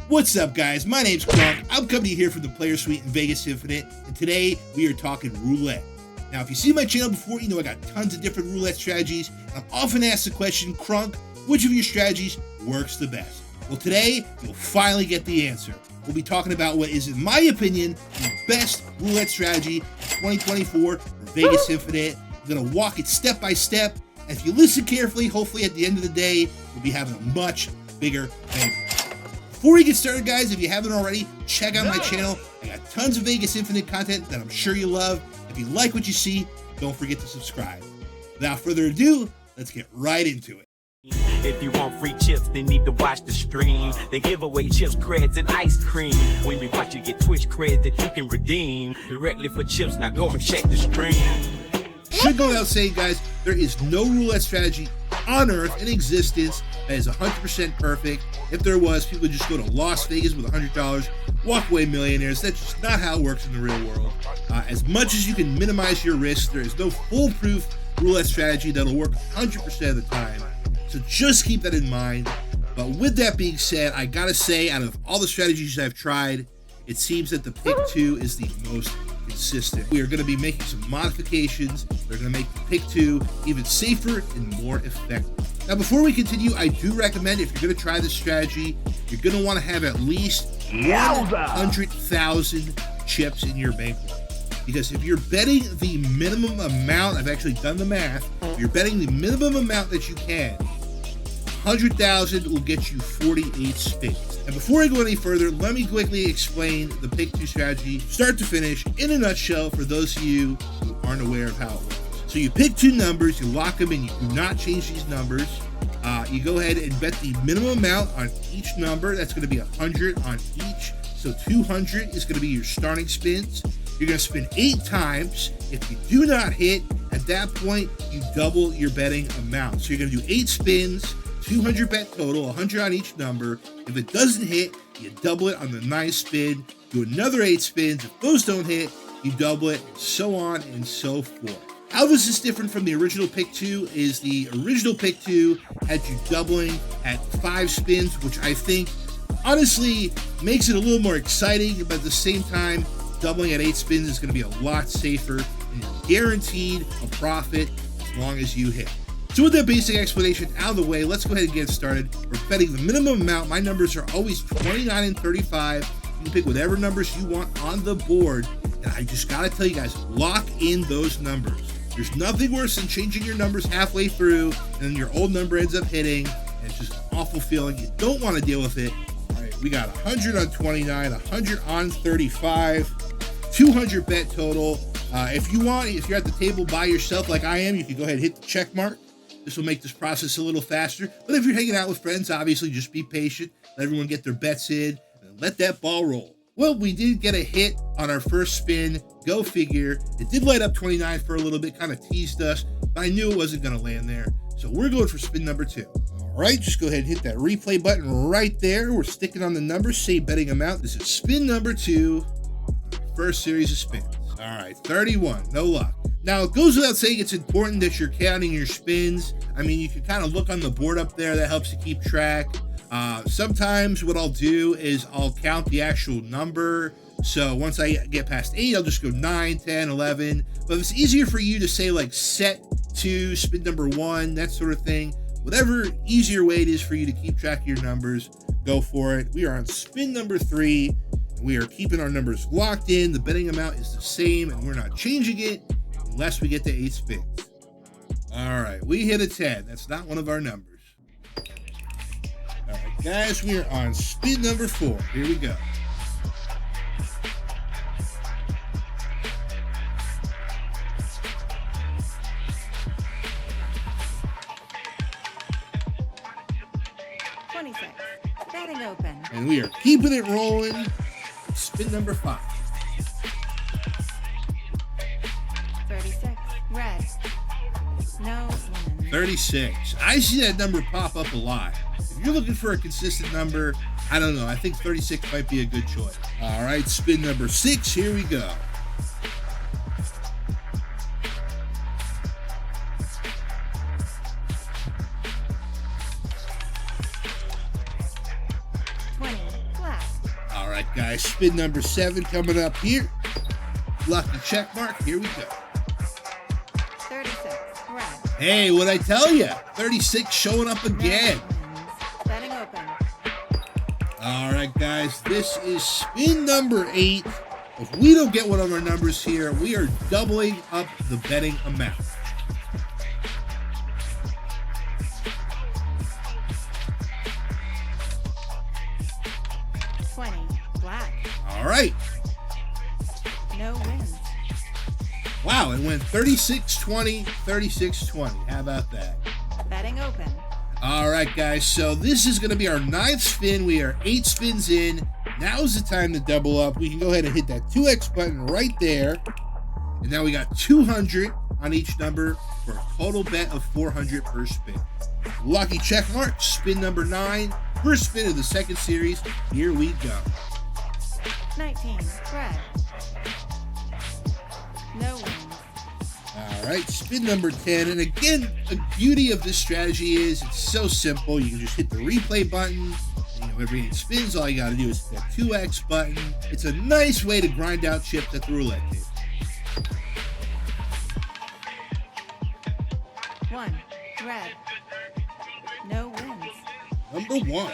What's up, guys? My name's Krunk. I'm coming to you here from the Player Suite in Vegas Infinite, and today we are talking roulette. Now, if you see my channel before, you know I got tons of different roulette strategies. I'm often asked the question, Krunk, which of your strategies works the best? Well, today, you'll finally get the answer. We'll be talking about what is, in my opinion, the best roulette strategy in 2024 for Vegas Infinite. I'm going to walk it step by step, and if you listen carefully, hopefully at the end of the day, we'll be having a much bigger bankroll. Before we get started, guys, if you haven't already, check out my channel. I got tons of Vegas Infinite content that I'm sure you love. If you like what you see, don't forget to subscribe. Without further ado, let's get right into it. If you want free chips, then need to watch the stream. They give away chips, creds, and ice cream. When we watch, you get Twitch creds that you can redeem directly for chips. Now go and check the stream. Should go without saying, guys, there is no roulette strategy on Earth in existence that is 100% perfect. If there was, people would just go to Las Vegas with $100, walk away millionaires. That's just not how it works in the real world. As much as you can minimize your risk, there is no foolproof roulette strategy that'll work 100% of the time. So just keep that in mind. But with that being said, I gotta say, out of all the strategies I've tried, it seems that the pick 2 is the most consistent. We are going to be making some modifications. They're going to make the pick 2 even safer and more effective. Now, before we continue, I do recommend, if you're going to try this strategy, you're going to want to have at least 100,000 chips in your bankroll. Because if you're betting the minimum amount, I've actually done the math, if you're betting the minimum amount that you can, 100,000 will get you 48 spins. And before I go any further, let me quickly explain the pick 2 strategy, start to finish, in a nutshell, for those of you who aren't aware of how it works. So you pick 2 numbers, you lock them in, you do not change these numbers. You go ahead and bet the minimum amount on each number. That's going to be 100 on each. So 200 is going to be your starting spins. You're going to spin 8 times. If you do not hit, at that point, you double your betting amount. So you're going to do 8 spins, 200 bet total, 100 on each number. If it doesn't hit, you double it on the 9th spin. Do another 8 spins. If those don't hit, you double it, and so on and so forth. How this is different from the original pick 2 is the original pick 2 had you doubling at 5 spins, which I think honestly makes it a little more exciting, but at the same time, doubling at 8 spins is going to be a lot safer, and you're guaranteed a profit as long as you hit. So with that basic explanation out of the way, let's go ahead and get started. We're betting the minimum amount. My numbers are always 29 and 35. You can pick whatever numbers you want on the board. And I just got to tell you guys, lock in those numbers. There's nothing worse than changing your numbers halfway through and then your old number ends up hitting. And it's just an awful feeling. You don't want to deal with it. All right, we got 100 on 29, 100 on 35, 200 bet total. If you want, if you're at the table by yourself like I am, you can go ahead and hit the check mark. This will make this process a little faster. But if you're hanging out with friends, obviously just be patient. Let everyone get their bets in and let that ball roll. Well, we did get a hit on our first spin. Go figure. It did light up 29 for a little bit, kind of teased us, but I knew it wasn't going to land there. So we're going for spin number 2. All right, just go ahead and hit that replay button right there. We're sticking on the numbers, save betting amount. This is spin number 2, first series of spins. All right, 31, no luck. Now, it goes without saying it's important that you're counting your spins. I mean, you can kind of look on the board up there. That helps you keep track. Sometimes what I'll do is I'll count the actual number. So once I get past 8, I'll just go 9, 10, 11. But if it's easier for you to say like set 2, spin number 1, that sort of thing, whatever easier way it is for you to keep track of your numbers, go for it. We are on spin number 3. And we are keeping our numbers locked in. The betting amount is the same and we're not changing it unless we get to 8 spins. All right, we hit a 10. That's not one of our numbers. All right, guys, we are on spin number 4. Here we go. Betting open. And we are keeping it rolling. Spin number 5. 36. Red. No lemon. 36. I see that number pop up a lot. If you're looking for a consistent number, I don't know. I think 36 might be a good choice. All right, spin number 6. Here we go. 20. Black. right, guys. Spin number 7 coming up here. Lucky check mark. Here we go. 36. Red. Hey, what'd I tell you? 36 showing up again. Betting open. All right, guys. This is spin number 8. If we don't get one of our numbers here, we are doubling up the betting amount. Black. All right. No wins. Wow, it went 36-20, 36-20. How about that? Betting open. All right, guys. So this is going to be our 9th spin. We are 8 spins in. Now is the time to double up. We can go ahead and hit that 2x button right there. And now we got 200 on each number for a total bet of 400 per spin. Lucky check mark, spin number 9. First spin of the second series. Here we go. 19. Red. No wins. All right, spin number 10. And again, the beauty of this strategy is it's so simple. You can just hit the replay button. Every 8 spins, all you got to do is hit that 2x button. It's a nice way to grind out chips at the roulette table. 1. Red. No wins. Number 1.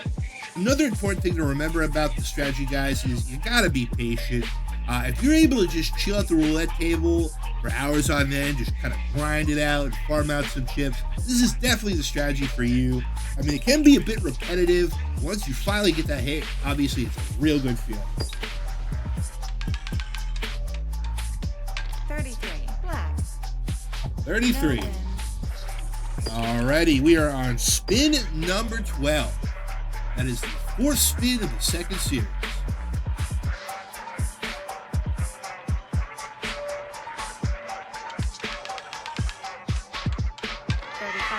Another important thing to remember about the strategy, guys, is you got to be patient. If you're able to just chill at the roulette table for hours on end, just kind of grind it out, farm out some chips, this is definitely the strategy for you. I mean, it can be a bit repetitive. Once you finally get that hit, obviously it's a real good feeling. 33. Black. 33. No wins. Alrighty, we are on spin number 12. That is the 4th spin of the second series.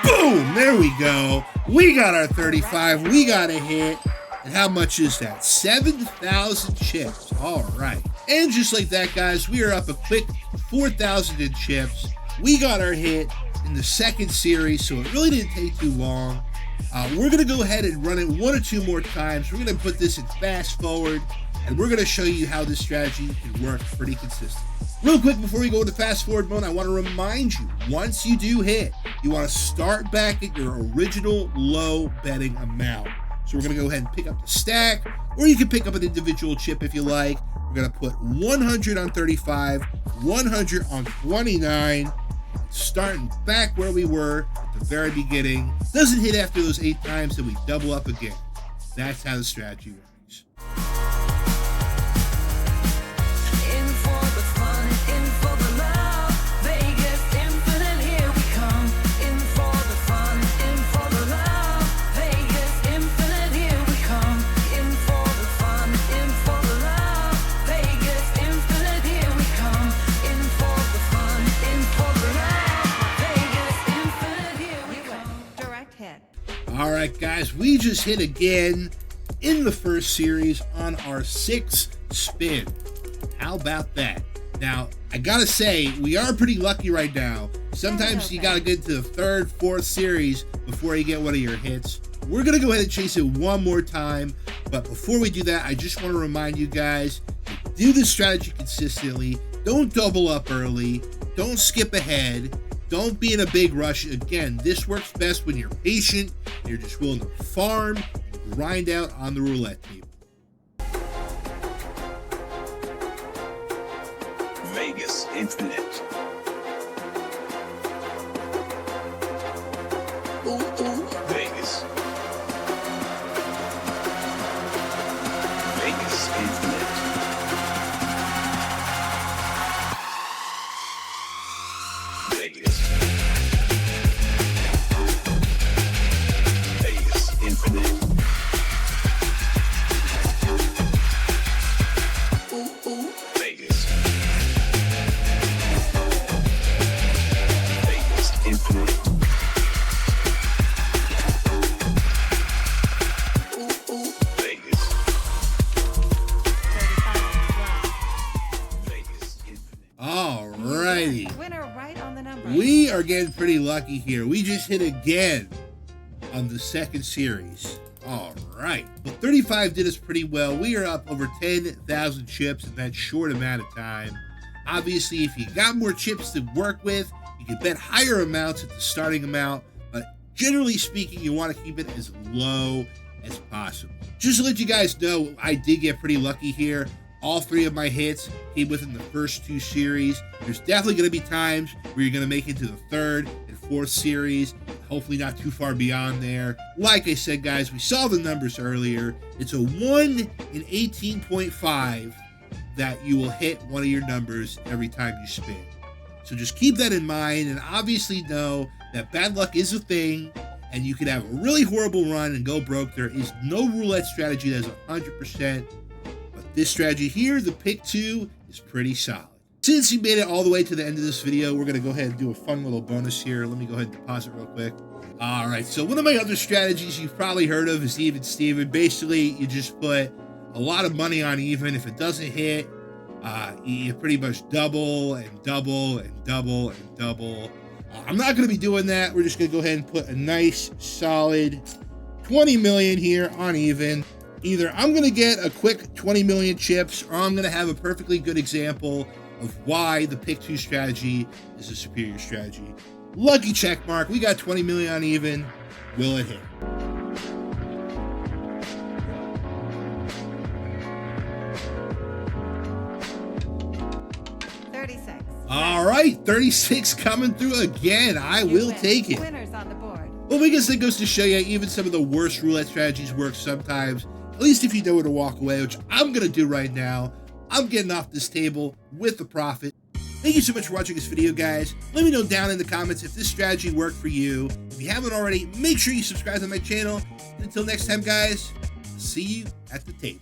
Boom! There we go. We got our 35. We got a hit. And how much is that? 7,000 chips. All right. And just like that, guys, we are up a quick 4,000 in chips. We got our hit in the second series, so it really didn't take too long. We're going to go ahead and run it 1 or 2 more times. We're going to put this in fast forward, and we're going to show you how this strategy can work pretty consistent. Real quick, before we go into fast forward mode, I want to remind you, once you do hit, you want to start back at your original low betting amount. So we're going to go ahead and pick up the stack, or you can pick up an individual chip if you like. We're going to put 100 on 35, 100 on 29, starting back where we were at the very beginning. Doesn't hit after those 8 times, then we double up again. That's how the strategy works. All right, guys, we just hit again in the first series on our 6th spin. How about that? Now, I gotta say, we are pretty lucky right now. Sometimes you gotta get to the 3rd, 4th series before you get one of your hits. We're gonna go ahead and chase it one more time, but before we do that, I just want to remind you guys to do this strategy consistently. Don't double up early. Don't skip ahead. Don't be in a big rush. Again, this works best when you're patient and you're just willing to farm and grind out on the roulette table. Vegas Infinite. Vegas. Vegas Infinite. Vegas. Vegas Infinite. Vegas. Vegas Infinite. Alrighty. Winner right on the number. We are getting pretty lucky here. We just hit again on the second series. Alright. right, but 35 did us pretty well. We are up over 10,000 chips in that short amount of time. Obviously, if you got more chips to work with, you can bet higher amounts at the starting amount, but generally speaking, you want to keep it as low as possible. Just to let you guys know, I did get pretty lucky here. All 3 of my hits came within the first 2 series. There's definitely going to be times where you're going to make it to the 3rd and 4th series, hopefully not too far beyond there. Like I said, guys, we saw the numbers earlier. It's a 1 in 18.5 that you will hit one of your numbers every time you spin. So just keep that in mind, and obviously know that bad luck is a thing, and you could have a really horrible run and go broke. There is no roulette strategy that is 100%. This strategy here, the pick 2, is pretty solid. Since you made it all the way to the end of this video, we're going to go ahead and do a fun little bonus here. Let me go ahead and deposit real quick. All right, so one of my other strategies you've probably heard of is Even Steven. Basically, you just put a lot of money on even. If it doesn't hit, you pretty much double and double and double and double. I'm not going to be doing that. We're just going to go ahead and put a nice, solid 20 million here on even. Either I'm going to get a quick 20 million chips, or I'm going to have a perfectly good example of why the pick 2 strategy is a superior strategy. Lucky check mark. We got 20 million on even. Will it hit? All right, 36 coming through again. I will take it. Winners on the board. Well, I guess that goes to show you even some of the worst roulette strategies work sometimes. At least if you know where to walk away, which I'm going to do right now. I'm getting off this table with a profit. Thank you so much for watching this video, guys. Let me know down in the comments if this strategy worked for you. If you haven't already, make sure you subscribe to my channel. And until next time, guys, see you at the table.